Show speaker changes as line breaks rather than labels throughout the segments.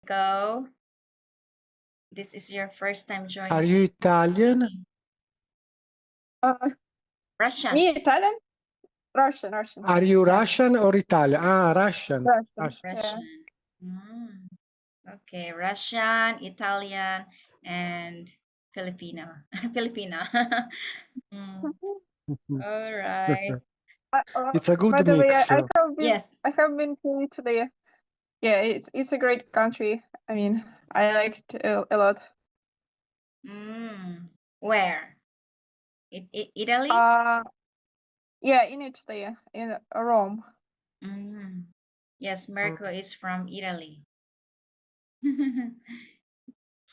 Go. This is your first time joining.
Are you Italian?
Russian.
Me, Italian? Russian.
Are you
Yeah.
Russian or Italian? Ah, Russian.
Russian.
Russian. Okay, Russian, Italian, and Filipino. Filipina. All right.
It's a
By
good
the way,
mix.
I have been.
Yes.
I have been to Italy. Yeah, it's a great country. I mean, I liked it a lot.
Where? Italy?
Yeah, in Italy, in Rome.
Yes, Marco is from Italy.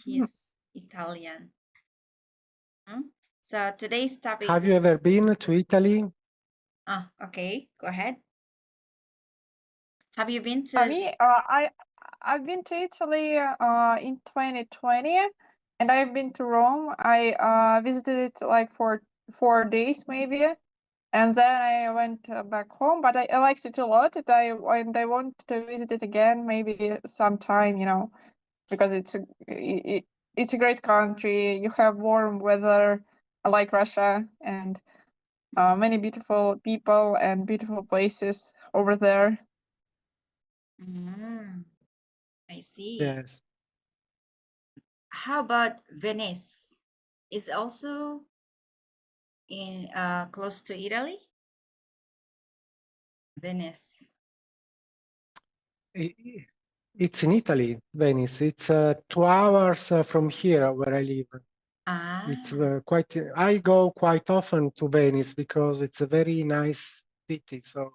He's Italian. So today's topic
Have
is...
you ever been to Italy?
Okay, go ahead. Have you been to...
Me, I've been to Italy in 2020, and I've been to Rome. I visited it like for 4 days maybe, and then I went back home. But I liked it a lot. And I want to visit it again maybe sometime, because it's a great country. You have warm weather, like Russia, and many beautiful people and beautiful places over there.
I see.
Yes.
How about Venice? Is also in close to Italy? Venice.
It's in Italy, Venice. It's 2 hours from here where I live. It's quite. I go quite often to Venice because it's a very nice city. So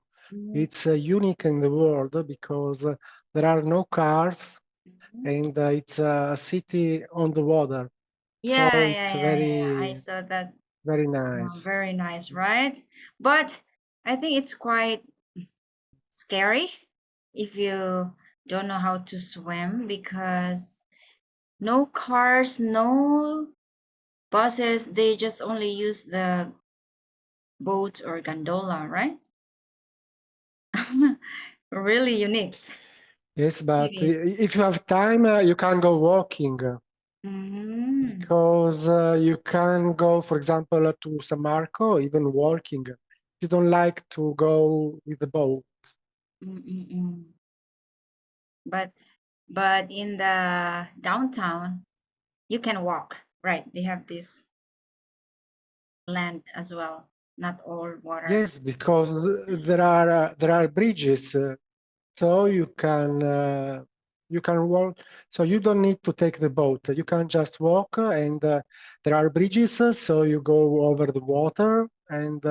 it's unique in the world because there are no cars, and it's a city on the water.
Yeah,
so it's
I saw that.
very nice.
Very nice, right? But I think it's quite scary if you don't know how to swim, because no cars, no buses, they just only use the boat or gondola, right? Really unique.
Yes, but
City.
if you have time, you can go walking. Because you can go, for example, to San Marco, even walking. You don't like to go with the boat.
But in the downtown, you can walk, right? They have this land as well, not all water.
Yes, because there are bridges, so you can walk. So you don't need to take the boat. You can just walk, and there are bridges, so you go over the water, and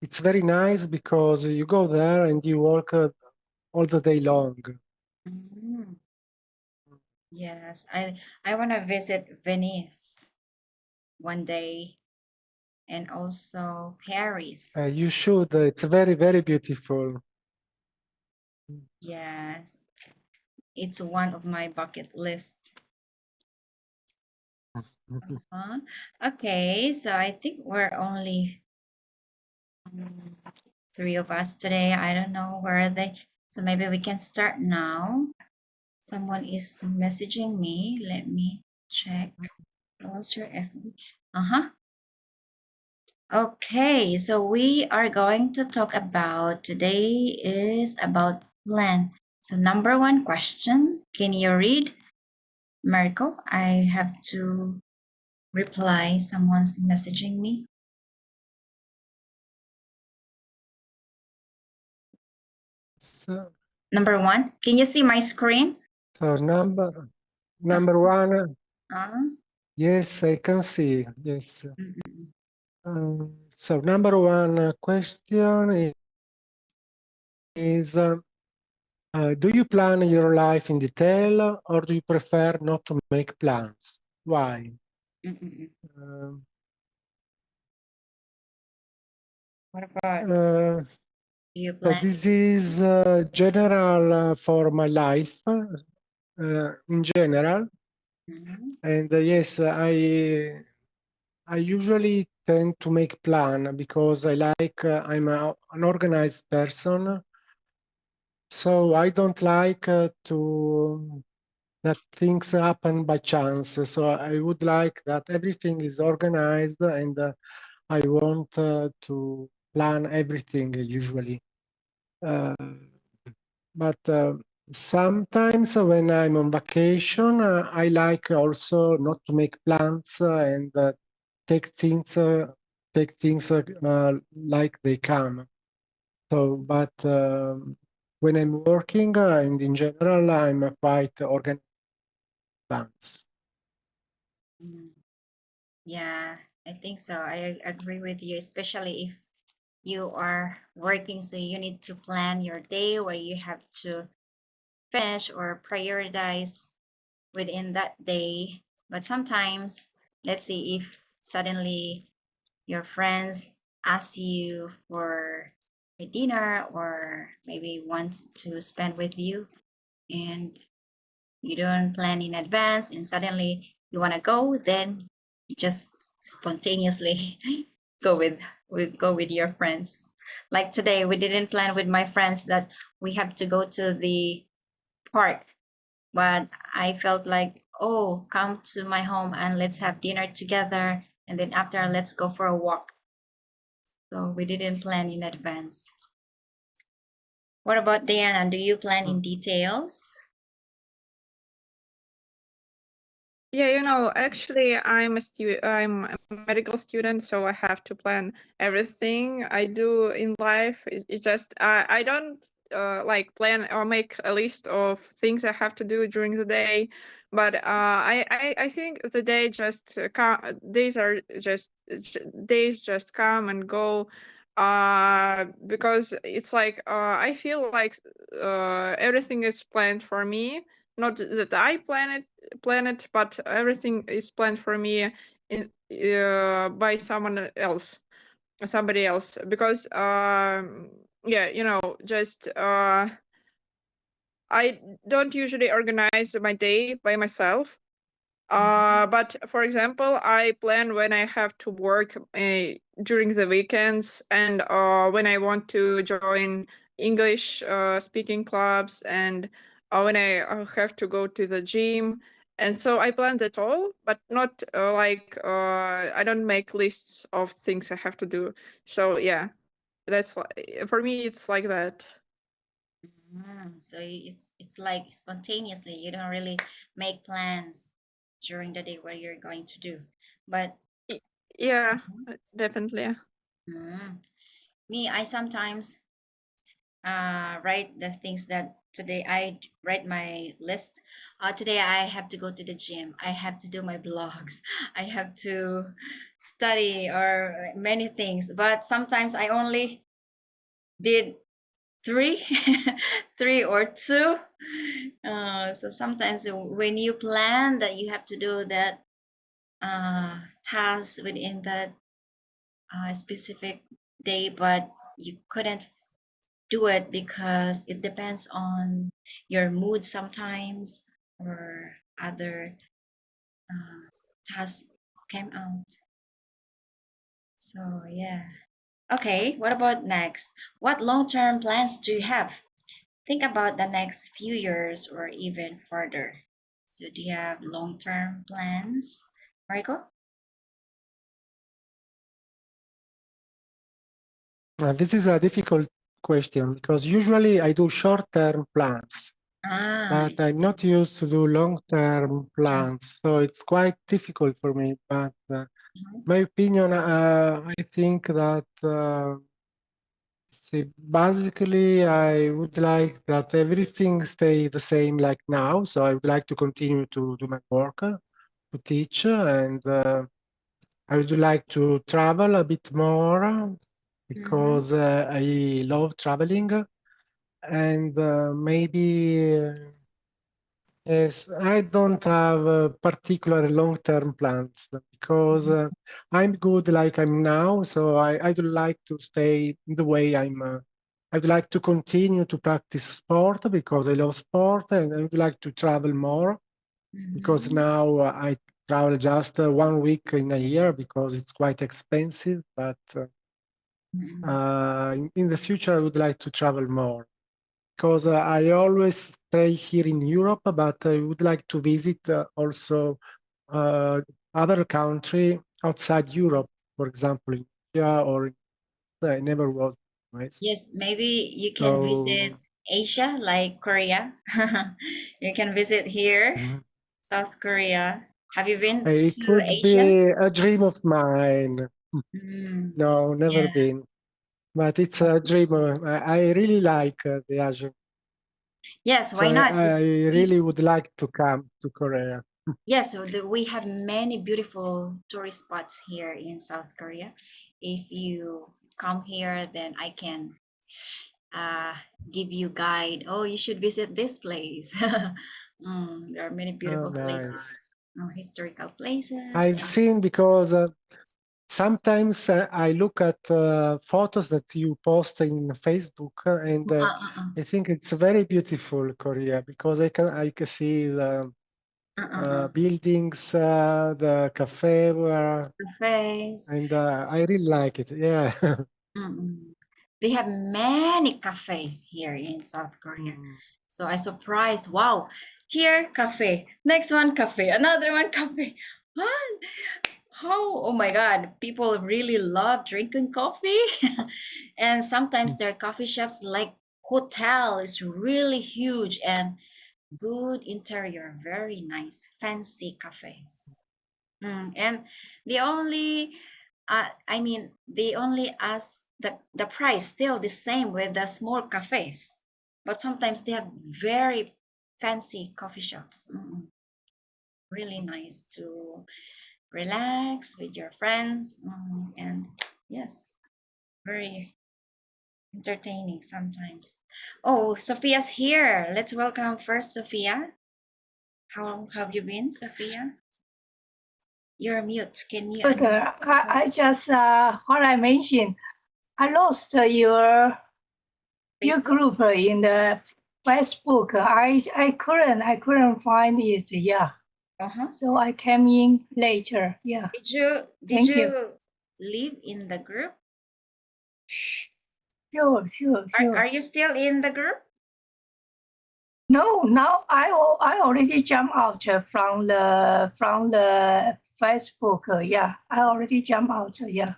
it's very nice because you go there and you walk all the day long.
Yes, I want to visit Venice one day, and also Paris.
You should. It's very, very beautiful.
Yes, it's one of my bucket list. Okay, so I think we're only 3 of us today. I don't know where are they. So maybe we can start now. Someone is messaging me. Let me check. What's your FB? Okay, so we are going to talk about today is about plan. So number 1 question, can you read? Marco, I have to reply. Someone's messaging me.
So,
number 1, can you see my screen?
So number 1, yes, I can see. Yes. So number 1 question is, do you plan your life in detail, or do you prefer not to make plans? Why?
What about you
So
plan?
this is general for my life, in general. And yes, I usually tend to make plan because I like, I'm an organized person. So I don't like to that things happen by chance. So I would like that everything is organized, and I want to plan everything usually. But sometimes when I'm on vacation, I like also not to make plans and take things like they come. So, but when I'm working and in general, I'm quite organized plans.
Mm. Yeah, I think so. I agree with you, especially if you are working, so you need to plan your day where you have to finish or prioritize within that day. But sometimes, let's see if suddenly your friends ask you for a dinner or maybe want to spend with you and you don't plan in advance and suddenly you want to go, then you just spontaneously go with your friends. Like today we didn't plan with my friends that we have to go to the park, but I felt like, oh, come to my home and let's have dinner together, and then after let's go for a walk. So we didn't plan in advance. What about Diana? Do you plan in details?
Yeah, actually, I'm a medical student, so I have to plan everything I do in life. It just I don't like plan or make a list of things I have to do during the day, but I think the day just days are just days just come and go, because it's like I feel like everything is planned for me. Not that I plan it, but everything is planned for me by somebody else. Because yeah, just I don't usually organize my day by myself. But for example, I plan when I have to work during the weekends, and when I want to join English speaking clubs, and when I have to go to the gym. And so I plan that all, but not I don't make lists of things I have to do. So yeah, that's for me, it's like that.
So it's like spontaneously. You don't really make plans during the day what you're going to do. But
Yeah, definitely.
mm, me, I sometimes write the things that today write my list. Today I have to go to the gym. I have to do my blogs. I have to study or many things. But sometimes I only did three, three or two. So sometimes when you plan that you have to do that task within that specific day, but you couldn't do it because it depends on your mood sometimes or other tasks came out. So yeah. Okay, what about next? What long-term plans do you have? Think about the next few years or even further. So do you have long-term plans, Mariko?
This is a difficult question because usually I do short-term plans,
I
but
see.
I'm not used to do long-term plans, so it's quite difficult for me. But my opinion, I think that basically I would like that everything stay the same like now. So I would like to continue to do my work, to teach, and I would like to travel a bit more
Mhm.
because I love traveling, and maybe yes, I don't have particular long-term plans because I'm good like I'm now, so I would like to stay the way I'm. I would like to continue to practice sport because I love sport, and I would like to travel more because
Mhm.
now I travel just 1 week in a year because it's quite expensive. But
Mhm.
in the future, I would like to travel more. because I always stay here in Europe, but I would like to visit also other country outside Europe, for example, India, or I never was. Right?
Yes, maybe you can visit
So
Asia, like Korea. You can visit here,
mhm.
South Korea. Have you been
It
to
would
Asia?
be a dream of mine.
Mm,
No, never
yeah.
been, but it's a dream. I really like the Asian,
Yes,
so
why not?
I
If
really would like to come to Korea.
yes, so we have many beautiful tourist spots here in South Korea. If you come here, then I can uh, give you guide. Oh, you should visit this place. There are many
Oh,
beautiful
nice.
places, historical places,
I've seen because sometimes I look at photos that you post in Facebook, and I think it's very beautiful, Korea, because I can see the buildings, the cafe,
cafes.
and I really like it. Yeah.
Mm-mm. They have many cafes here in South Korea.
Mm.
So I surprised, wow, here cafe, next one cafe, another one cafe. What? How? Oh my God, people really love drinking coffee. And sometimes their coffee shops like hotel is really huge and good interior, very nice, fancy cafes. And they only, they only ask the price still the same with the small cafes, but sometimes they have very fancy coffee shops. Really nice to relax with your friends, and yes, very entertaining sometimes. Oh, Sophia's here. Let's welcome first Sophia. How have you been, Sophia? You're mute. Can you
But
unmute yourself?
I just what I mentioned, I lost your
Facebook?
group in the Facebook. I couldn't find it. Yeah,
Uh-huh.
so I came in later. Yeah,
Did
thank you.
you live in the group?
Sure, sure,
Are
sure.
you still in the group?
No, now I already jumped out from the Facebook. Yeah, I already jumped out. Yeah,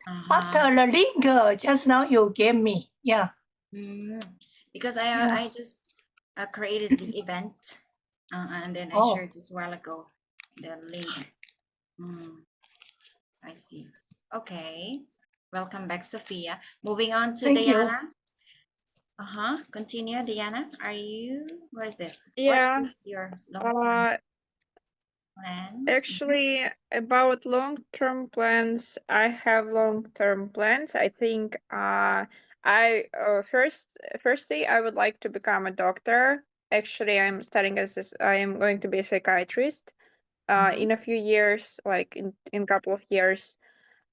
but
Uh-huh.
the link just now you gave me. Yeah,
Mm, because
yeah.
I just created the event, and then I
Oh,
shared this while ago the link. Mm, I see. Okay. Welcome back, Sophia. Moving on to
thank you.
Diana. Uh-huh. Continue, Diana. Where is this? What
Yeah.
is your long-term
Uh,
plan?
Actually, about long-term plans, I have long-term plans. I think I firstly I would like to become a doctor. Actually, I'm studying I am going to be a psychiatrist
Uh-huh.
in a few years, like in a couple of years.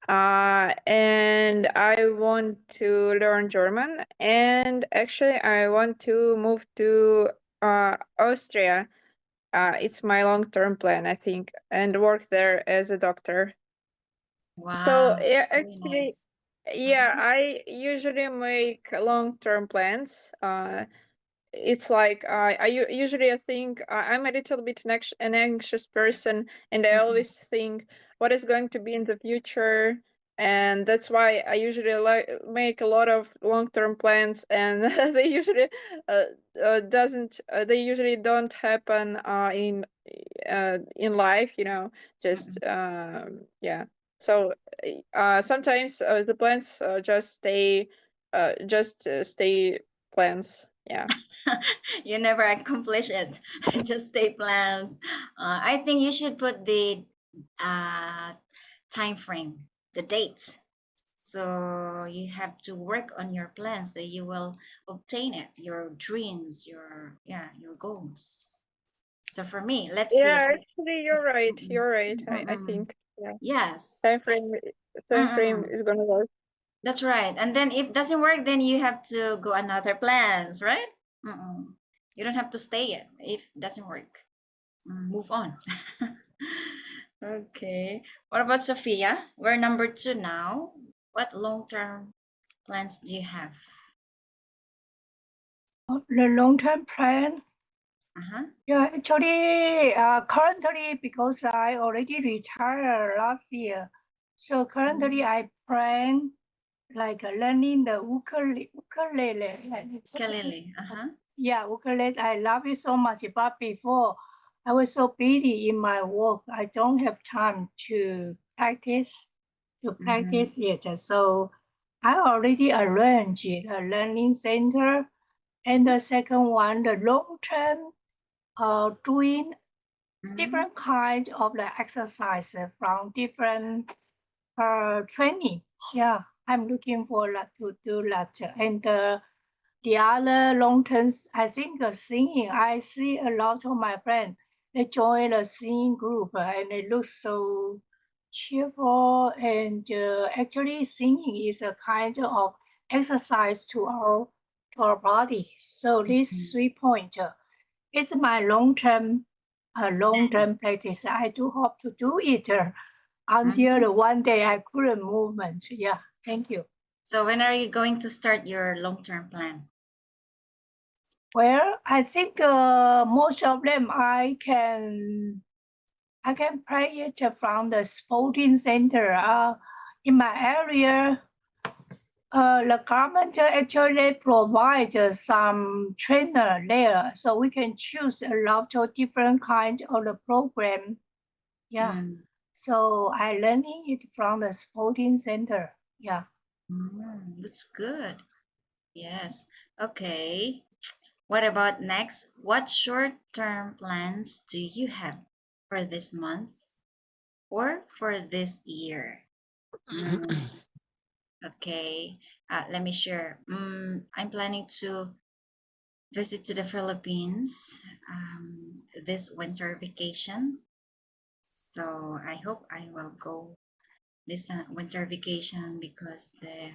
And I want to learn German, and actually I want to move to Austria. It's my long-term plan, I think, and work there as a doctor. So
Wow.
yeah,
Very
actually,
nice.
yeah,
Uh-huh.
I usually make long-term plans. It's like usually I think I'm a little bit an anxious person, and I
Mm-mm.
always think what is going to be in the future, and that's why I usually make a lot of long-term plans, and they usually uh, doesn't they usually don't happen in life, just
Mm-mm.
yeah. So sometimes the plans just stay plans. Yeah.
You never accomplish it. Just stay plans. I think you should put the uh, time frame, the dates. So you have to work on your plans so you will obtain it, your dreams, your goals. So for me, let's see.
Yeah, actually, you're right.
Mm-mm.
You're right. I
Mm-mm.
think, yeah,
Yes.
time frame time frame
Mm-mm.
is gonna work.
That's right. And then if doesn't work, then you have to go another plans, right? Mm-mm. You don't have to stay it if doesn't work. Move on. Okay. What about Sophia? We're number 2 now. What long-term plans do you have?
The long-term plan.
Uh-huh.
Yeah, actually, currently, because I already retired last year, so currently I plan like learning the ukulele.
Ukulele. Uh-huh.
Yeah, ukulele. I love it so much, but before I was so busy in my work, I don't have time to practice it. So I already arranged a learning center, and the second one, the long-term, doing different kinds of the exercise from different training. Yeah, I'm looking forward to do that. And the other long terms, I think singing. I see a lot of my friends they join the singing group and they look so cheerful. And actually, singing is a kind of exercise to our body. So this 3 point is my long term practice. I do hope to do it until the one day I couldn't movement. Yeah, thank you.
So when are you going to start your long-term plan?
Well, I think most of them I can play it from the sporting center. In my area, the government actually provides some trainer there, so we can choose a lot of different kinds of the program. Yeah. So I learning it from the sporting center. Yeah.
That's good. Yes. Okay. What about next? What short-term plans do you have for this month or for this year? Okay. Let me share. I'm planning to visit to the Philippines this winter vacation. So I hope I will go this winter vacation because the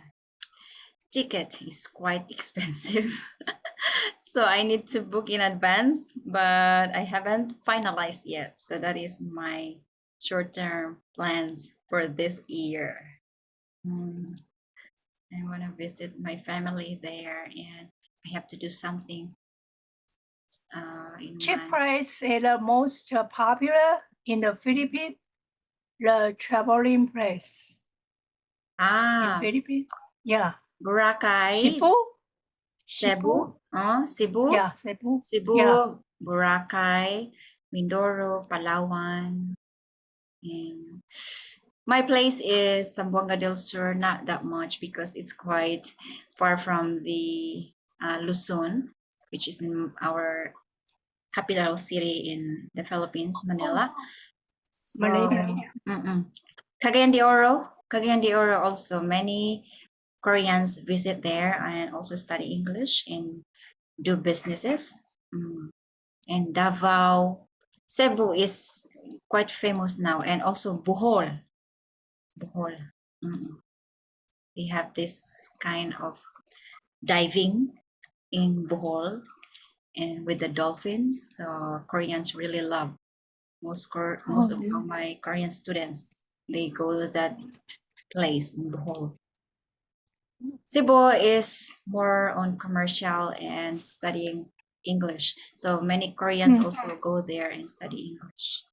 ticket is quite expensive. So I need to book in advance, but I haven't finalized yet. So that is my short-term plans for this year. I want to visit my family there and I have to do something in
Cheap
my
price is the most popular in the Philippines. The traveling place in Philippines. Yeah.
Boracay,
Cebu.
Cebu, Cebu,
Yeah, Cebu.
Cebu,
Yeah.
Boracay, Mindoro, Palawan, and my place is Zamboanga del Sur, not that much because it's quite far from the Luzon, which is in our capital city in the Philippines, Manila. So, Cagayan de Oro, also many Koreans visit there and also study English and do businesses. And Davao, Cebu is quite famous now, and also Bohol. They have this kind of diving in Bohol and with the dolphins. So Koreans really love most of my Korean students. They go to that place in Bohol. Cebu is more on commercial and studying English. So many Koreans also go there and study English.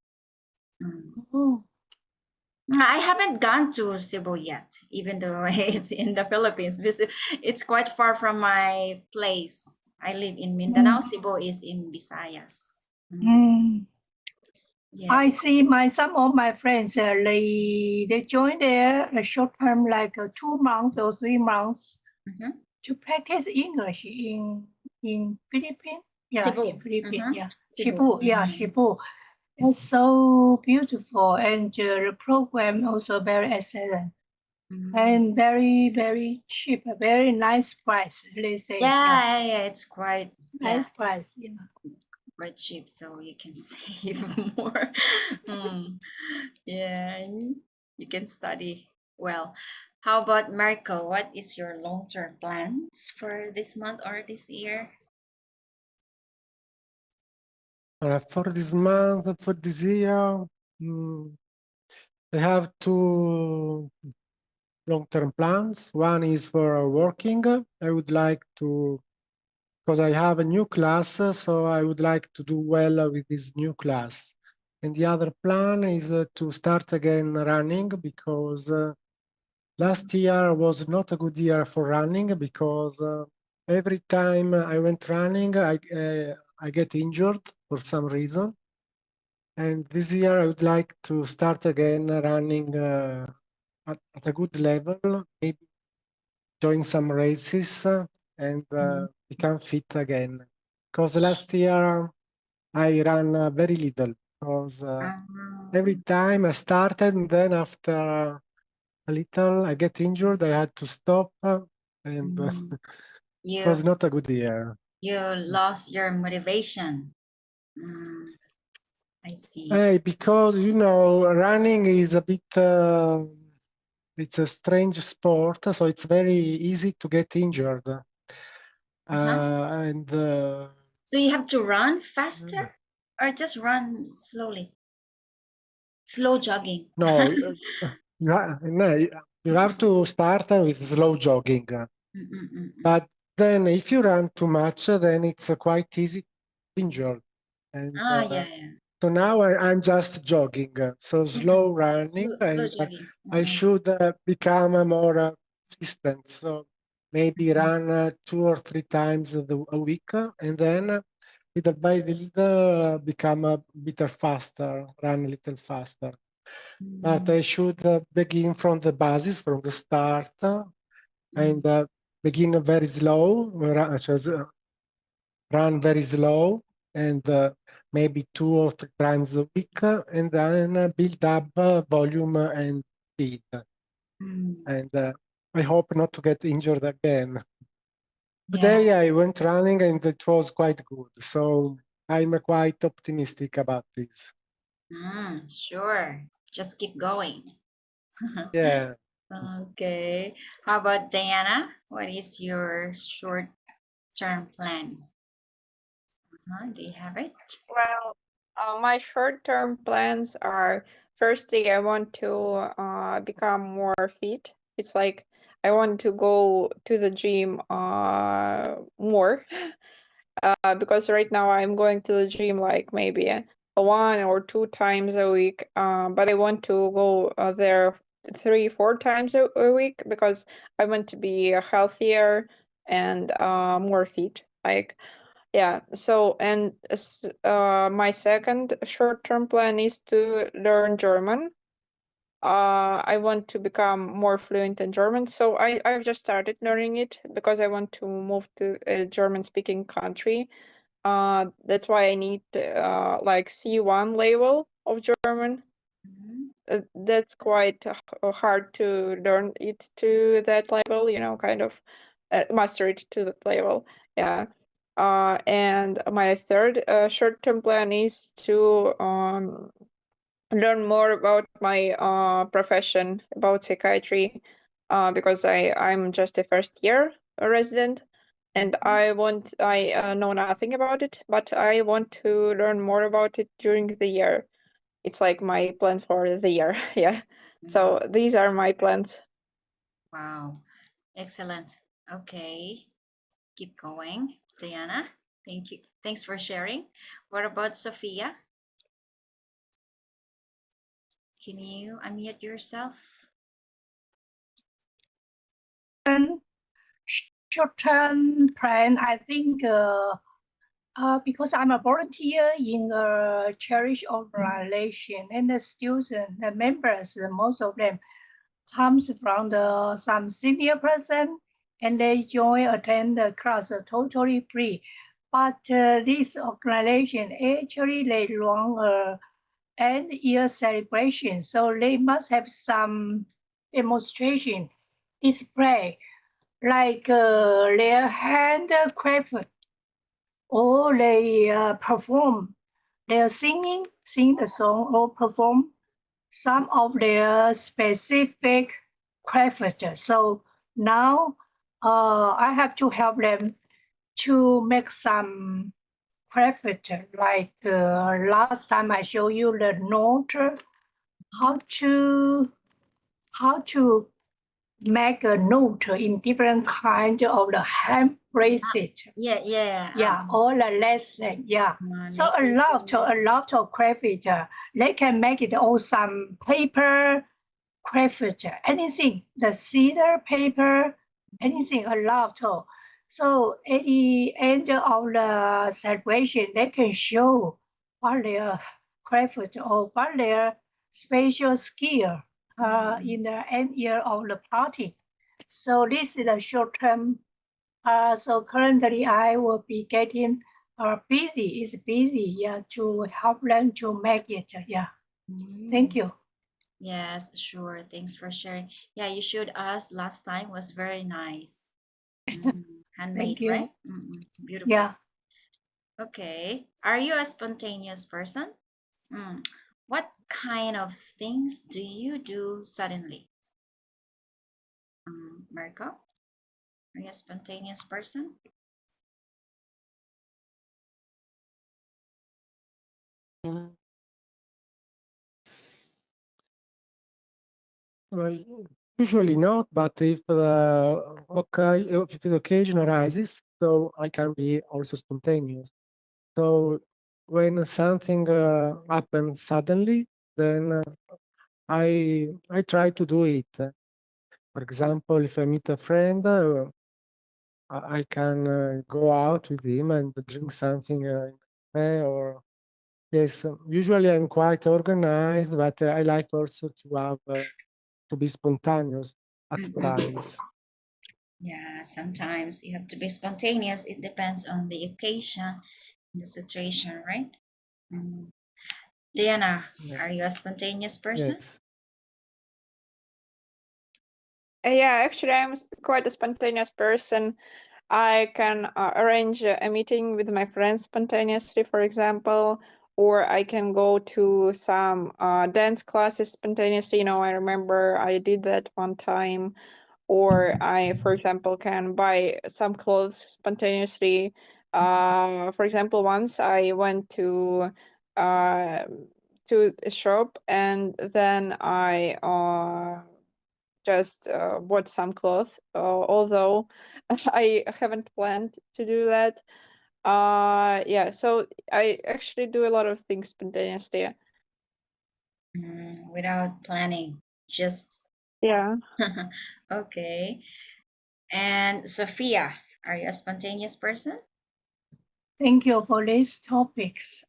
I haven't gone to Cebu yet, even though it's in the Philippines. It's quite far from my place. I live in Mindanao. Cebu is in Visayas. Yes.
I see some of my friends, they join there a short term, like 2 months or 3 months to practice English in Philippines. Yeah,
Cebu.
in Philippines. Yeah,
Cebu.
Cebu. Yeah, Cebu. It's so beautiful, and the program also very excellent and very, very cheap, a very nice price. Let's say.
Yeah, it's quite
nice price. Yeah.
Quite cheap, so you can save more. Yeah, you can study well. How about Marco? What is your long-term plans for this month or this year?
For this month, for this year, I have two long-term plans. One is for working. I would like to because I have a new class, so I would like to do well with this new class. And the other plan is to start again running, because last year was not a good year for running, because every time I went running, I get injured for some reason. And this year I would like to start again running at a good level, maybe join some races and become fit again. Because last year I ran very little, because every time I started, and then after a little I get injured, I had to stop, and it
you
was not a good year.
you lost your motivation. Mm, I see.
Hey, because running is a bit it's a strange sport, so it's very easy to get injured. And
So you have to run faster or just run slowly? Slow jogging.
no, no, you have to start with slow jogging. But then if you run too much, then it's quite easy to injure. And
Yeah.
so now I'm just jogging, so slow running,
Slow
and
jogging.
I should become more consistent. So maybe run 2 or 3 times a week, and then little by little become a bit faster, run a little faster. But I should begin from the basis, from the start, and begin very slow, run very slow, and maybe 2 or 3 times a week, and then build up volume and speed. And I hope not to get injured again. Today I went running and it was quite good. So I'm quite optimistic about this.
Sure. Just keep going.
Yeah.
Okay. How about Diana? What is your short-term plan? Do you have it?
Well, my short-term plans are, firstly, I want to become more fit. It's like I want to go to the gym more because right now I'm going to the gym like maybe 1 or 2 times a week. But I want to go there 3, 4 times a week because I want to be healthier and more fit. Like, yeah. So, and my second short-term plan is to learn German. I want to become more fluent in German. So I've just started learning it because I want to move to a German-speaking country. That's why I need like C1 level of German. That's quite hard to learn it to that level, kind of master it to that level. Yeah. And my third short-term plan is to learn more about my profession, about psychiatry, because I'm just a first year resident, and I know nothing about it, but I want to learn more about it during the year. It's like my plan for the year. Yeah. So these are my plans.
Wow. Excellent. Okay. Keep going. Diana, thank you. Thanks for sharing. What about Sophia? Can you unmute yourself?
Short-term plan, I think because I'm a volunteer in a charity organization, and the students, the members, most of them comes from some senior person, and they join attend the class totally free. But this organization actually they run a end year celebration, so they must have some demonstration display like their handcraft, or they perform, they're sing the song, or perform some of their specific craft. So now I have to help them to make some craft, like last time I showed you the note, how to make a note in different kinds of the bracelet.
Yeah.
All the lesson, so a lot of craft, they can make it all some paper craft, anything, the cedar paper, anything, a lot of. So at the end of the celebration, they can show what their craft or what their special skill in the end year of the party. So this is a short term. So currently I will be getting busy, to help them to make it. Thank you.
Yes, sure. Thanks for sharing. Yeah, you showed us last time, was very nice. Handmade,
Thank you.
right? Beautiful.
Yeah.
Okay. Are you a spontaneous person? What kind of things do you do suddenly? Marco, are you a spontaneous person?
Well, usually not, but if the occasion arises, so I can be also spontaneous. So when something happens suddenly, then I try to do it. For example, if I meet a friend, I can go out with him and drink something in a cafe or yes. Usually I'm quite organized, but I like also to have to be spontaneous at times.
Yeah, sometimes you have to be spontaneous. It depends on the occasion, the situation, right? Diana, are you a spontaneous person?
Yes.
Yeah, actually, quite a spontaneous person. I can arrange a meeting with my friends spontaneously, for example, or I can go to some dance classes spontaneously. I remember I did that one time. Or I, for example, can buy some clothes spontaneously. For example, once I went to a shop and then I just bought some clothes, although I haven't planned to do that. Yeah, so I actually do a lot of things spontaneously.
Without planning, just
Yeah.
okay. And Sophia, are you a spontaneous person?
Thank you for these topics.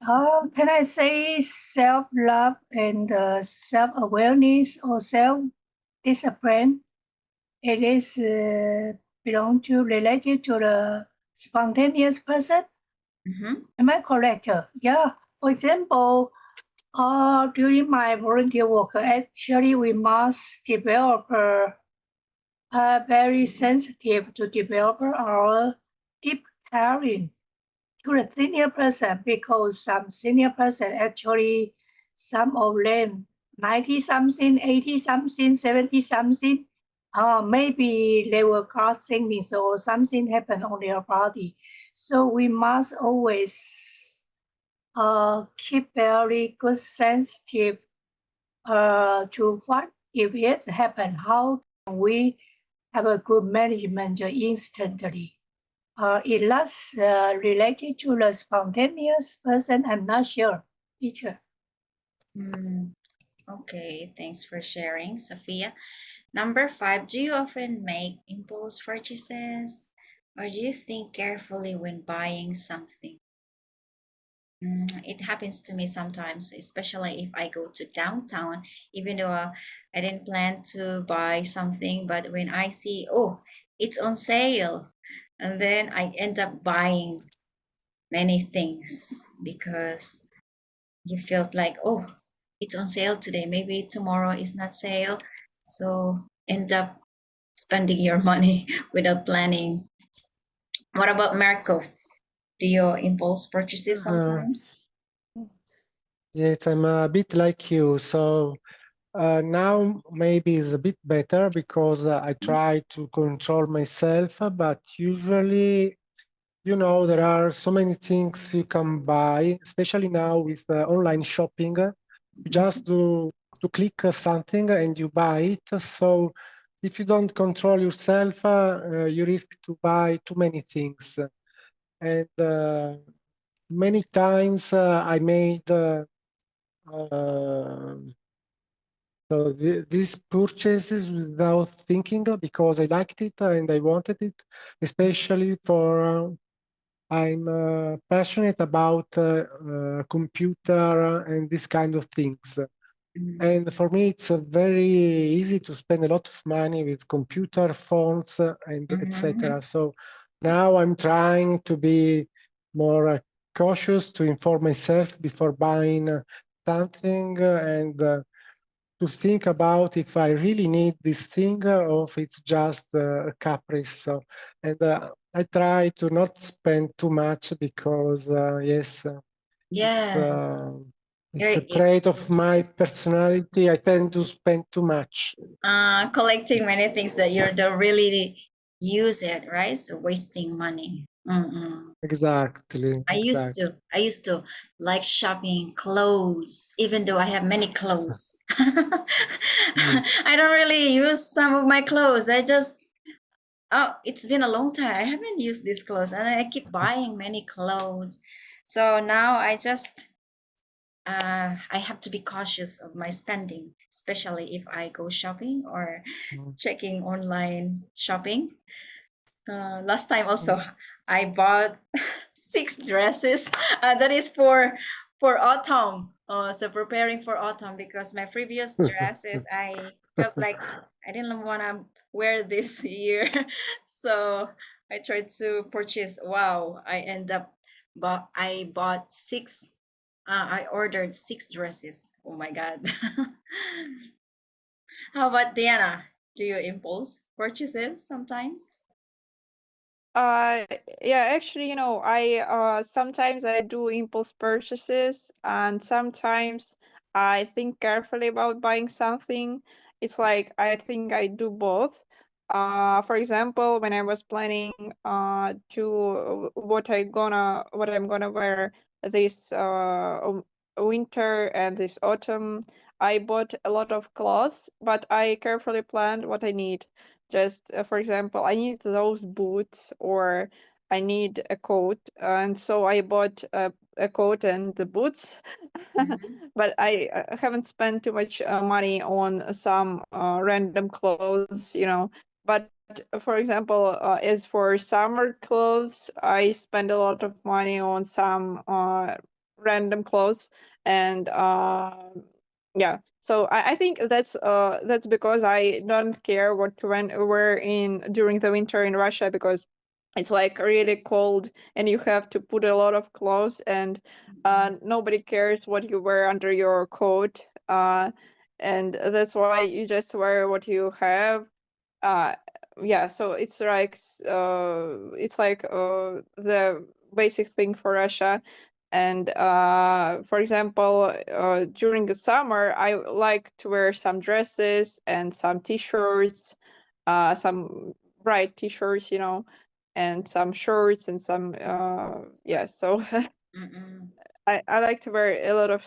Can I say self-love and self-awareness or self-discipline? It is related to the spontaneous person. Am I correct? Yeah. For example, during my volunteer work, actually we must develop very sensitive to develop our deep caring to the senior person, because some senior person actually, some of them 90 something, 80 something, 70 something, maybe they were got sickness or something happened on their body. So we must always keep very good sensitive to what if it happen, how can we have a good management instantly. It less related to the spontaneous person, I'm not sure, teacher.
Okay, thanks for sharing, Sophia. Number 5, do you often make impulse purchases or do you think carefully when buying something? It happens to me sometimes, especially if I go to downtown, even though I didn't plan to buy something, but when I see, oh, it's on sale, and then I end up buying many things because you felt like, oh, it's on sale today, maybe tomorrow is not sale, so end up spending your money without planning. What about Marco? Do you impulse purchases sometimes?
Yes, I'm a bit like you. So now maybe it's a bit better because I try to control myself, but usually, there are so many things you can buy, especially now with online shopping. You just to click something and you buy it. So if you don't control yourself, you risk to buy too many things. And many times I made so these purchases without thinking because I liked it and I wanted it, especially for I'm passionate about computer and this kind of things. And for me, it's very easy to spend a lot of money with computer, phones, and etc. So now I'm trying to be more cautious to inform myself before buying something and to think about if I really need this thing or if it's just a caprice. So, and I try to not spend too much because yes,
Yes.
it's a trait of my personality. I tend to spend too much.
Collecting many things that you don't really use it, right? So wasting money.
Exactly.
I used to like shopping clothes, even though I have many clothes. I don't really use some of my clothes. It's been a long time. I haven't used these clothes and I keep buying many clothes. So now I have to be cautious of my spending, especially if I go shopping or checking online shopping. Last time also I bought 6 dresses. That is for autumn. So preparing for autumn because my previous dresses I felt like I didn't want to wear this year. So I tried to purchase. Wow, but I bought 6. I ordered 6 dresses. Oh my god. How about Diana? Do you impulse purchases sometimes?
Uh, yeah, actually, I sometimes I do impulse purchases, and sometimes I think carefully about buying something. It's like I think I do both. For example, when I was planning to what I'm gonna wear this winter and this autumn, I bought a lot of clothes, but I carefully planned what I need. Just for example, I need those boots or I need a coat, and so I bought a coat and the boots. But I haven't spent too much money on some random clothes, But for example, as for summer clothes, I spend a lot of money on some random clothes, and yeah. So I think that's because I don't care what to wear in during the winter in Russia, because it's like really cold and you have to put a lot of clothes, and nobody cares what you wear under your coat, and that's why you just wear what you have. uh yeah, so it's like the basic thing for Russia. And for example, during the summer I like to wear some dresses and some t-shirts, some bright t-shirts, and some shorts and some yeah. So I like to wear a lot of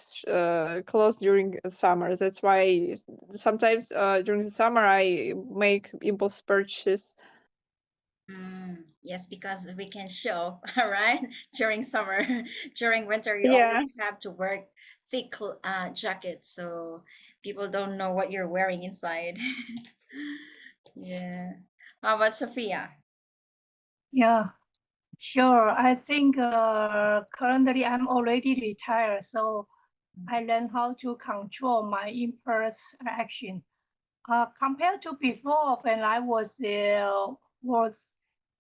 clothes during the summer. That's why sometimes during the summer I make impulse purchases.
Yes, because we can show, right? During summer, during winter, you
Yeah.
always have to wear thick jackets, so people don't know what you're wearing inside. Yeah. How about Sophia?
Yeah, sure. I think currently I'm already retired, so I learned how to control my impulse action. Compared to before, when I was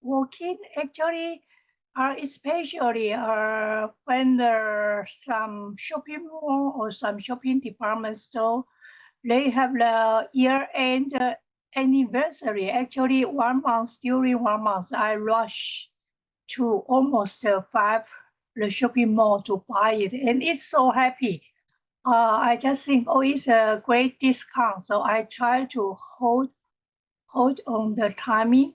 working, actually, especially when there's some shopping mall or some shopping department store, they have the year-end anniversary. Actually, 1 month during 1 month, I rush to almost 5 the shopping mall to buy it, and it's so happy. I just think, oh, it's a great discount, so I try to hold on the timing.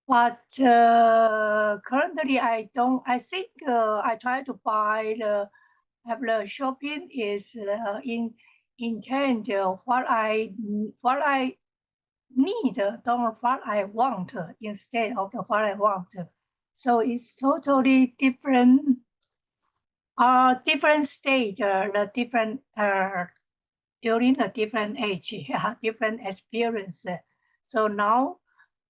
But currently, I don't. I think I try to buy have the shopping is in intent what I need than what I want instead of the what I want. So it's totally different, different stage, the different during the different age, different experience. So now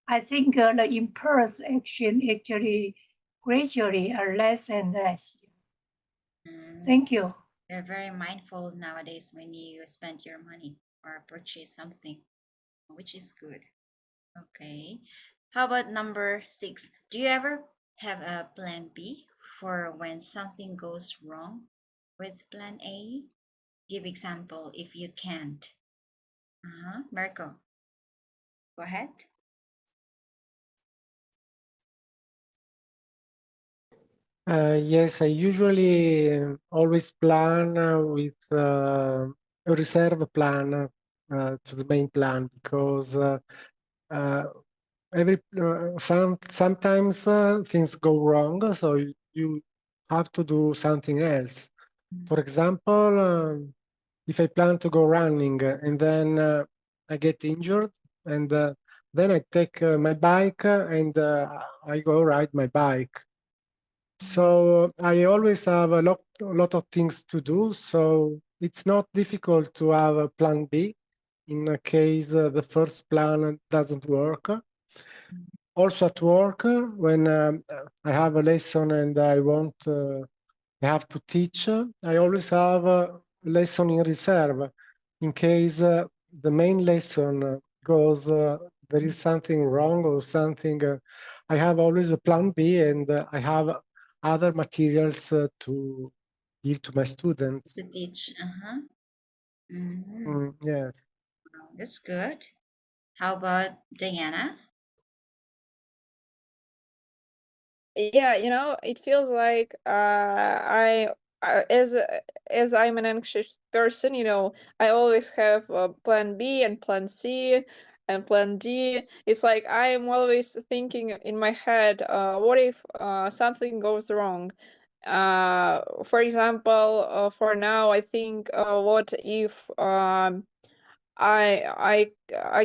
I think the impulse action actually gradually less and less. Thank you.
You're very mindful nowadays when you spend your money or purchase something, which is good. Okay. How about number 6? Do you ever have a plan B for when something goes wrong with plan A? Give example if you can't. Marco, go ahead.
Yes, I usually always plan with a reserve plan to the main plan because sometimes things go wrong, so you have to do something else. For example, if I plan to go running and then I get injured, and then I take my bike and I go ride my bike. So I always have a lot of things to do. So it's not difficult to have a plan B in case the first plan doesn't work. Also at work, when I have a lesson and I have to teach, I always have a lesson in reserve in case the main lesson goes, there is something wrong or something. I have always a plan B and I have other materials to give to my students.
To teach.
Yes.
That's good. How about Diana?
Yeah, it feels like as I'm an anxious person, I always have plan B and plan C and plan D. It's like I am always thinking in my head, what if something goes wrong? For example, for now, I think, what if I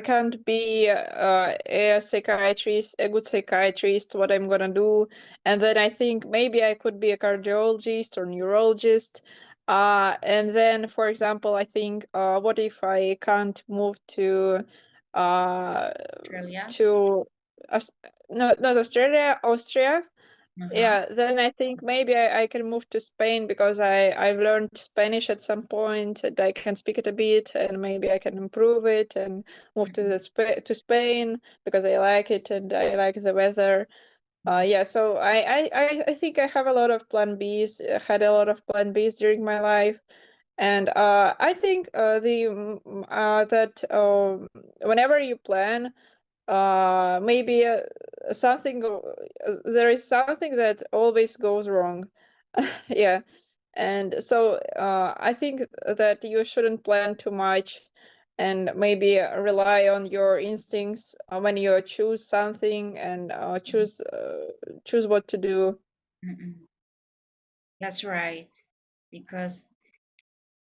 can't be a psychiatrist, a good psychiatrist, what I'm gonna do. And then I think maybe I could be a cardiologist or neurologist. And then, for example, I think, what if I can't move to
Australia?
to no, not Australia, Austria.
Uh-huh.
Yeah, then I think maybe I can move to Spain because I've learned Spanish at some point and I can speak it a bit and maybe I can improve it and move to Spain because I like it and I like the weather. Yeah, so I think I have a lot of plan Bs, had a lot of plan Bs during my life. And I think that whenever you plan, maybe there is something that always goes wrong. Yeah, and so I think that you shouldn't plan too much and maybe rely on your instincts when you choose something and choose what to do.
That's right. Because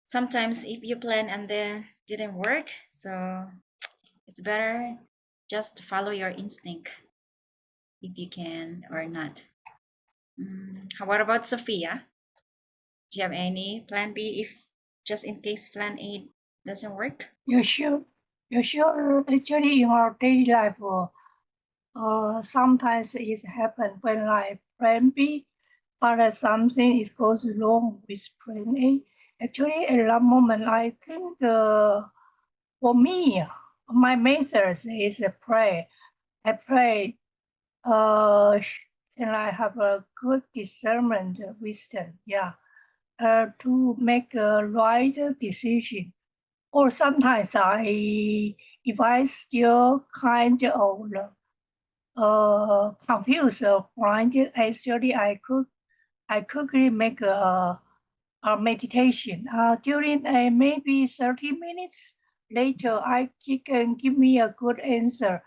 sometimes if you plan and then didn't work, so it's better just follow your instinct if you can or not. What about Sophia? Do you have any plan B if just in case plan A doesn't work?
You should, actually in our daily life, sometimes it happens when like plan B, but something is goes wrong with plan A. Actually, at that moment, I think for me, my method is pray. I pray, and I have a good discernment, wisdom, yeah, to make a right decision. Or sometimes if I still kind of confused or blinded, actually I quickly make a meditation. During maybe 30 minutes later, I can give me a good answer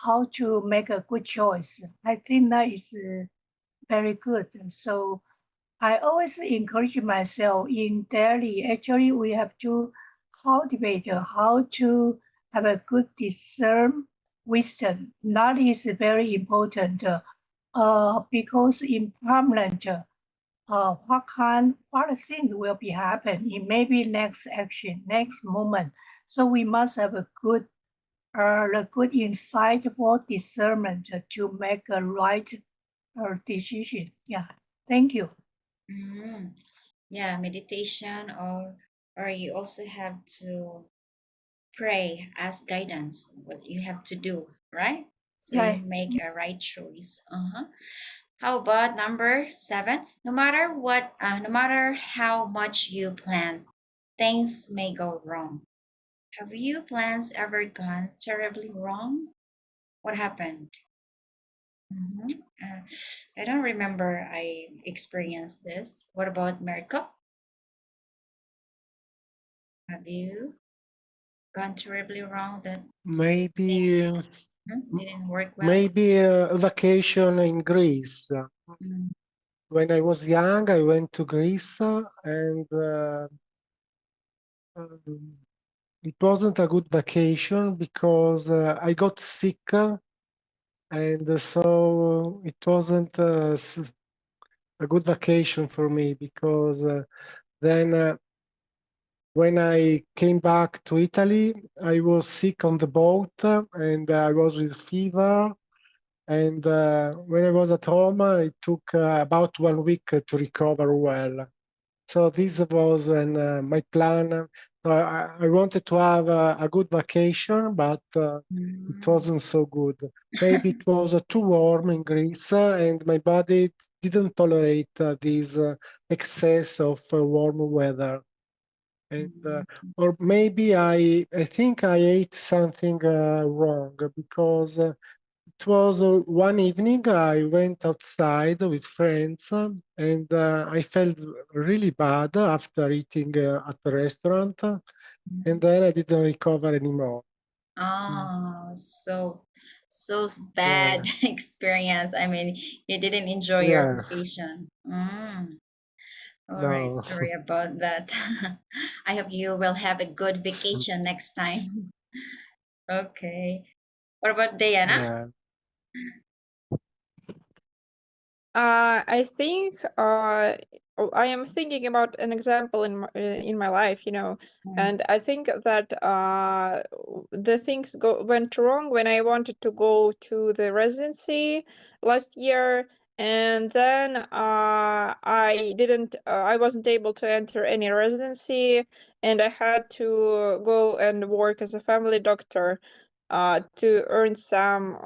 how to make a good choice. I think that is very good. So I always encourage myself in daily. Actually, we have to cultivate how to have a good discern wisdom. That is very important because in permanent, what things will be happen in maybe next action, next moment. So we must have a good insightful discernment to make a right decision. Yeah, thank you.
Mhm. Yeah, meditation, or you also have to pray, ask guidance, what you have to do, right? So
Yeah,
you make a right choice. How about number 7? No matter how much you plan, things may go wrong. Have your plans ever gone terribly wrong? What happened? Mhm. I don't remember I experienced this. What about Mirko? Have you gone terribly wrong that
Maybe
things didn't work well?
maybe a vacation in Greece.
Mm.
When I was young, I went to Greece and um, it wasn't a good vacation because I got sick and so it wasn't a good vacation for me because then when I came back to Italy, I was sick on the boat and I was with fever. And when I was at home, it took about 1 week to recover well. So this was my plan. So I wanted to have a good vacation, but it wasn't so good. Maybe it was too warm in Greece, and my body didn't tolerate this excess of warm weather. And or maybe I think I ate something wrong because it was one evening I went outside with friends and I felt really bad after eating at the restaurant, and then I didn't recover anymore.
Oh, so bad
Yeah,
experience. I mean, you didn't enjoy your
yeah,
vacation. All right,
no,
sorry about that. I hope you will have a good vacation next time. Okay. What about Diana?
yeah.
I think I am thinking about an example in my life,
Mm.
and I think that the things went wrong when I wanted to go to the residency last year, and then I wasn't able to enter any residency, and I had to go and work as a family doctor to earn some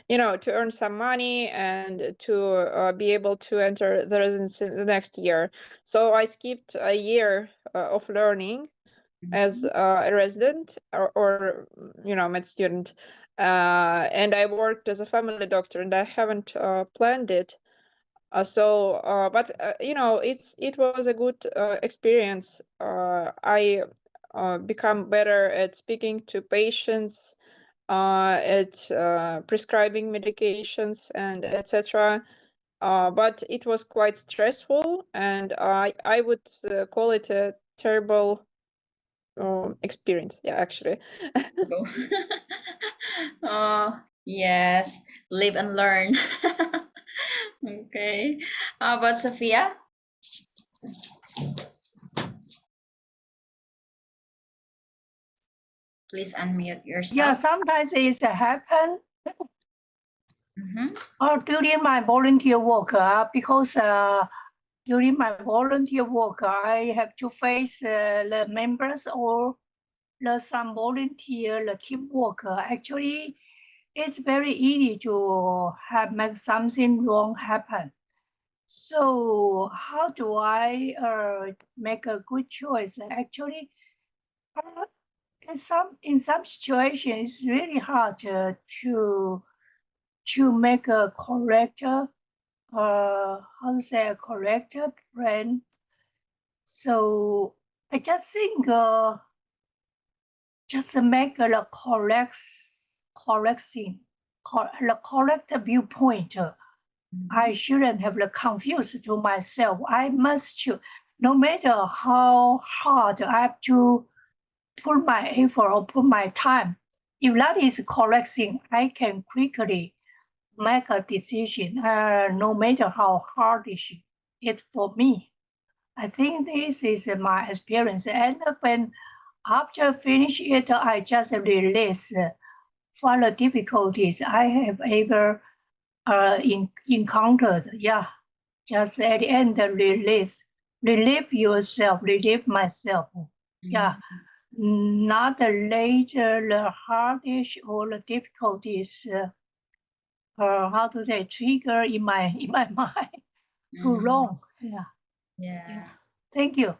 to earn some money and to be able to enter the residency the next year. So I skipped a year of learning as a resident or med student, and I worked as a family doctor, and I haven't planned it. But it was a good experience. I become better at speaking to patients, at prescribing medications and etc. But it was quite stressful, and I would call it a terrible experience. Yeah, actually.
Go. Oh, yes. Live and learn. Okay. How about Sophia? Please unmute
yeah.
yourself.
Sometimes it happen
Mm-hmm.
or during my volunteer work because during my volunteer work I have to face the members or some volunteer the teamwork. Actually, it's very easy to have make something wrong happen. So how do I make a good choice? Actually, uh, in some situations, it's really hard to make a correct how to say a correct plan. So I just think just make the correction, the correct viewpoint. I shouldn't have the confused to myself. I must, no matter how hard I have to put my effort or put my time. If that is correct thing, I can quickly make a decision, no matter how hard it for me. I think this is my experience. And when after finish it, I just release for the difficulties I have ever encountered. Yeah, just at the end, relieve yourself, relieve myself. Yeah, not later the hardest or the difficulties. How to say, trigger in my mind too long. Yeah.
Yeah.
Thank you.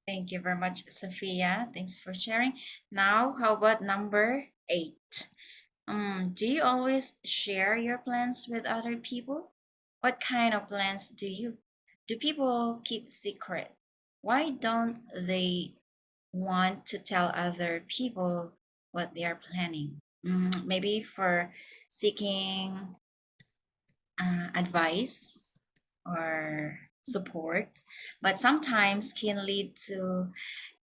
Thank you very much, Sophia. Thanks for sharing. Now, how about number 8? Do you always share your plans with other people? What kind of plans do people keep secret? Why don't they want to tell other people what they are planning? Maybe for seeking advice or support, but sometimes can lead to,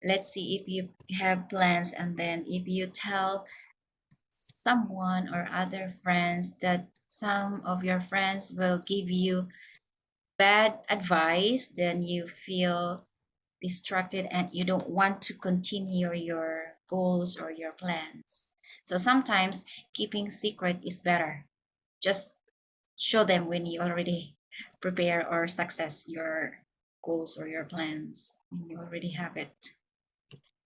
let's see, if you have plans and then if you tell someone or other friends, that some of your friends will give you bad advice, then you feel distracted and you don't want to continue your goals or your plans. So sometimes keeping secret is better. Just show them when you already prepare or success your goals or your plans. You already have it.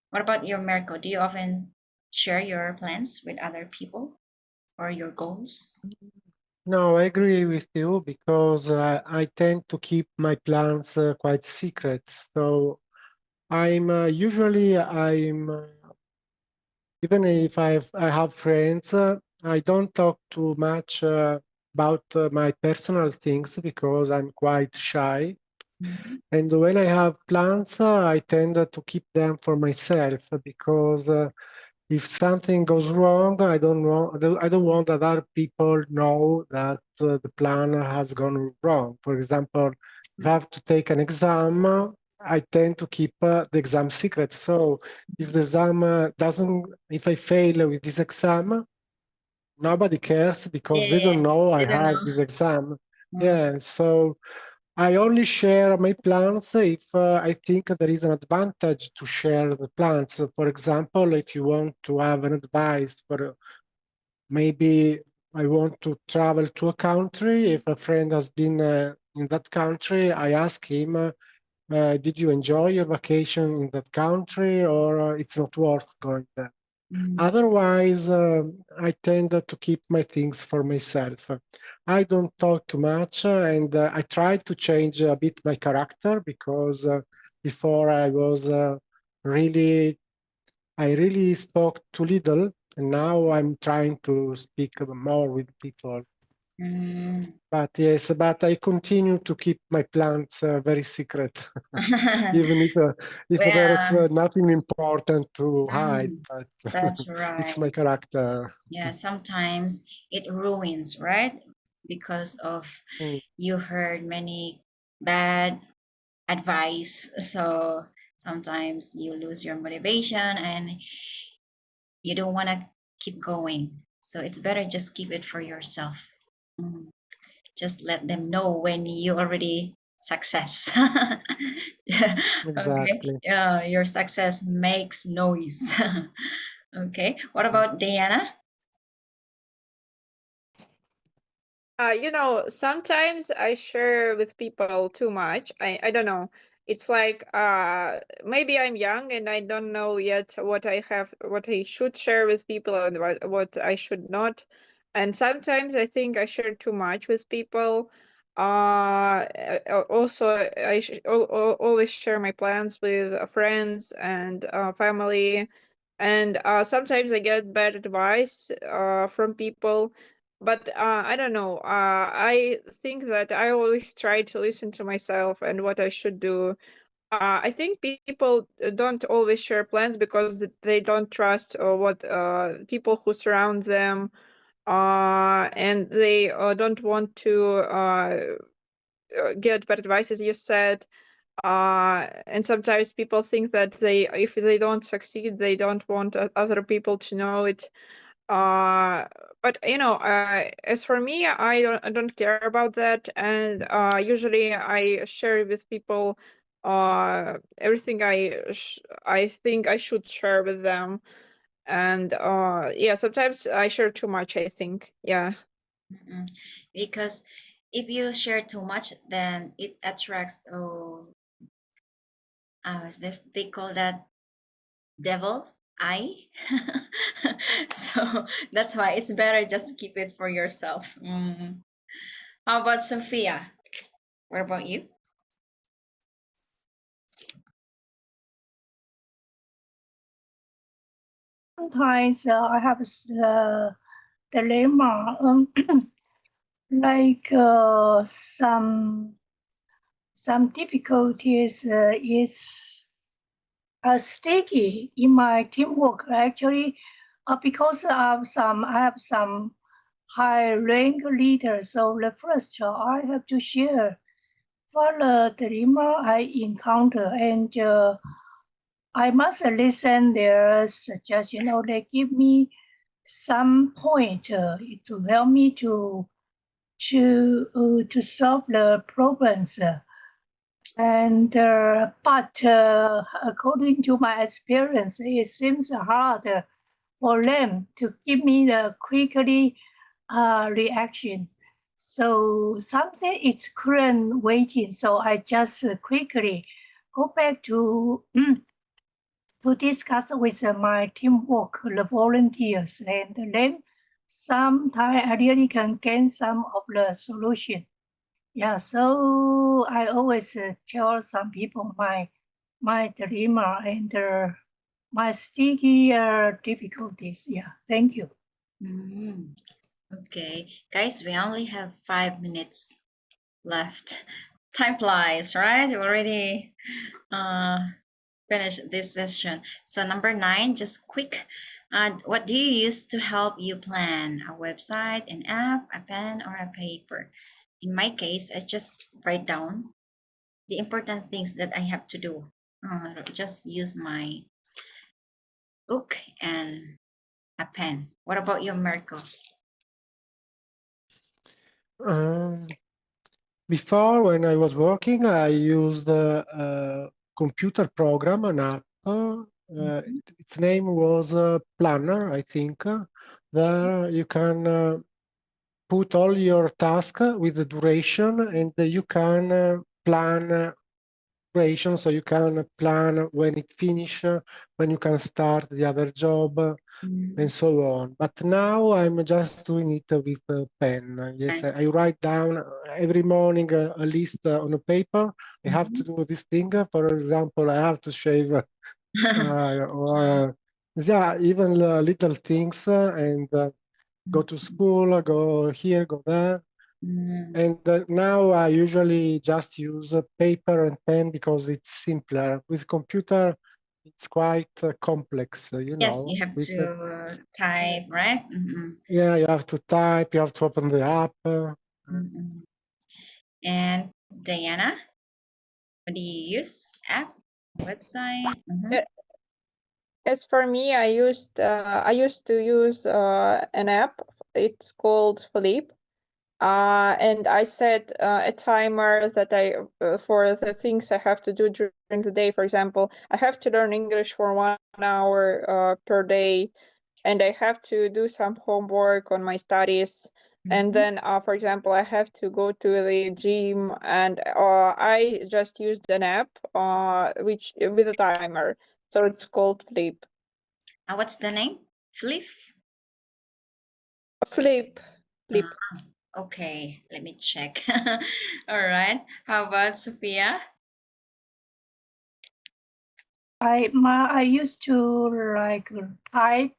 What about you, Mirko? Do you often share your plans with other people or your goals?
No, I agree with you because I tend to keep my plans quite secret. So I'm usually even if I have friends, I don't talk too much about my personal things because I'm quite shy.
Mhm.
And when I have plans, I tend to keep them for myself because if something goes wrong, I don't want that other people know that the plan has gone wrong. For example, if I have to take an exam, I tend to keep the exam secret. So if the exam if I fail with this exam, nobody cares because they
Yeah,
don't know I
didn't
have
know.
this exam.
Mm.
Yeah, so I only share my plans if I think there is an advantage to share the plans. For example, if you want to have an advice for maybe I want to travel to a country, if a friend has been in that country, I ask him, did you enjoy your vacation in that country or it's not worth going there?
Mm.
Otherwise, I tend to keep my things for myself. I don't talk too much, and I try to change a bit my character because before I really spoke too little, and now I'm trying to speak more with people.
Mm.
But yes, but I continue to keep my plans very secret, even if there's
Well,
nothing important to hide.
mm,
But
that's
it's
right.
my character.
Yeah, sometimes it ruins, right? Because of
Mm,
you heard many bad advice. So sometimes you lose your motivation and you don't want to keep going. So it's better just keep it for yourself. Mm. Just let them know when you already success. Okay.
exactly.
Yeah, your success makes noise. Okay. What about Diana?
Sometimes I share with people too much. I don't know. It's like maybe I'm young and I don't know yet what I should share with people and what I should not. And sometimes I think I share too much with people. Also, always share my plans with friends and family. And sometimes I get bad advice from people, but I don't know. I think that I always try to listen to myself and what I should do. I think people don't always share plans because they don't trust what people who surround them, and they don't want to get bad advice, as you said. And sometimes people think that if they don't succeed, they don't want other people to know it. But as for me, I don't care about that, and usually I share with people everything I think I should share with them. And yeah, sometimes I share too much, I think. Yeah.
Because if you share too much, then it attracts, is this, they call that devil eye. So that's why it's better just keep it for yourself. How about Sophia? What about you?
Sometimes I have dilemma, like some difficulties is sticky in my teamwork. Actually, because I have some high rank leaders. So the first I have to share for the dilemma I encounter, and I must listen their suggestion, or they give me some point to help me to solve the problems. And but according to my experience, it seems hard for them to give me the quickly reaction. So something is current waiting. So I just quickly go back to discuss with my teamwork, the volunteers, and then sometimes I really can gain some of the solution. Yeah, so I always tell some people my dilemma and my sticky difficulties. Yeah, thank you.
Okay, guys, we only have 5 minutes left. Time flies, right? We already finished this session. So number 9, just quick. What do you use to help you plan? A website, an app, a pen, or a paper? In my case, I just write down the important things that I have to do. Just use my book and a pen. What about you, Mirko?
Before, when I was working, I used a computer program, an app. Its name was Planner, I think. There you can put all your tasks with the duration, and you can plan duration, so you can plan when it finishes, when you can start the other job, and so on. But now I'm just doing it with a pen. Yes, I write down every morning a list on a paper. I have to do this thing. For example, I have to shave, or yeah, even little things, and go to school, go here, go there. And now I usually just use paper and pen because it's simpler. With computer, it's quite complex, you
Yes,
know.
you have
With
to type, right?
yeah, you have to type, you have to open the app.
And Diana, what do you use? App, website?
As for me, I used to use an app. It's called Flip. And I set a timer that for the things I have to do during the day. For example, I have to learn English for 1 hour per day, and I have to do some homework on my studies. And then, for example, I have to go to the gym, and I just used an app which with a timer. So it's called Flip.
What's the name? Flip?
Flip.
Okay, let me check. All right. How about Sophia?
I used to like type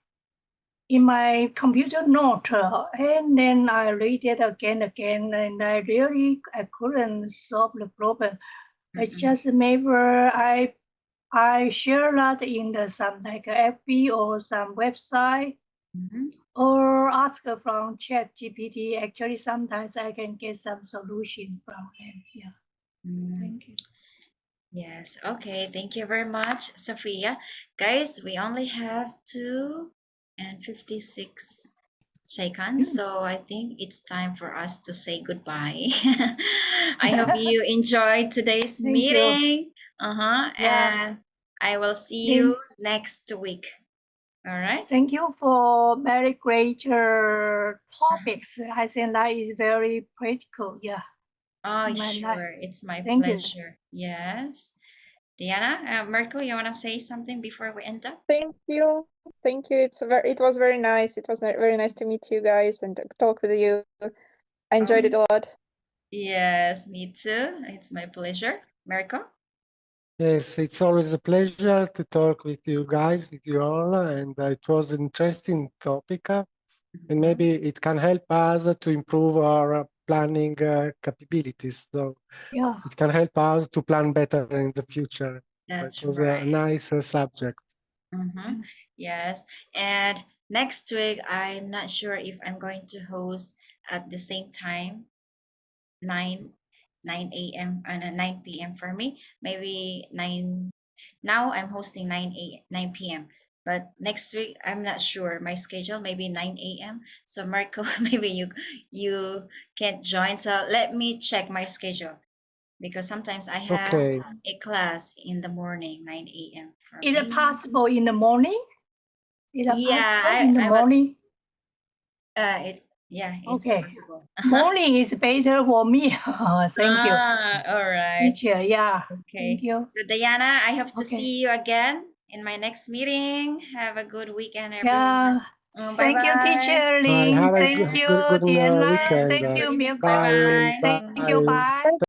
in my computer note, and then I read it again, and I couldn't solve the problem. It's just maybe I share that in some like FB or some website, or ask from ChatGPT. Actually, sometimes I can get some solution from them. Yeah. Thank you.
Yes. Okay. Thank you very much, Sophia. Guys, we only have 2 and 56 seconds, so I think it's time for us to say goodbye. I hope you enjoyed today's
Thank you.
meeting.
Yeah.
And I will see
Thank-
you next week. All right.
Thank you for very great topics. I think that is very practical. Yeah.
Oh,
My life.
sure. It's my
Thank you.
pleasure. Yes. Diana, Marco, you want to say something before we end up?
Thank you. Thank you. It was very nice. It was very nice to meet you guys and talk with you. I enjoyed it a lot.
Yes, me too. It's my pleasure. Marco?
Yes, it's always a pleasure to talk with you guys, with you all, and it was an interesting topic, and maybe it can help us to improve our planning capabilities. So
Yeah.
it can help us to plan better in the future.
That's
It was
right.
a nice subject.
Yes. And next week, I'm not sure if I'm going to host at the same time, 9 a.m. and 9 p.m. for me. Maybe 9. Now I'm hosting 9 p.m. But next week, I'm not sure my schedule. Maybe 9 a.m. So Marco, maybe you can't join. So let me check my schedule because sometimes I have
Okay.
a class in the morning, 9 a.m. for
Is it
me.
possible in the morning? Is it
Yeah,
possible in the
I will.
morning?
It's
Okay.
possible.
Morning is better for me. Thank you.
All right.
Teacher, yeah.
Okay.
Thank you.
So Diana, I hope to
Okay.
see you again in my next meeting. Have a good weekend, everyone.
Yeah. Thank you,
Bye-bye.
Teacher
Bye.
Ling.
Have a
Thank you,
good
Diana.
weekend.
Thank you, Milka.
Bye-bye.
Thank you. Bye.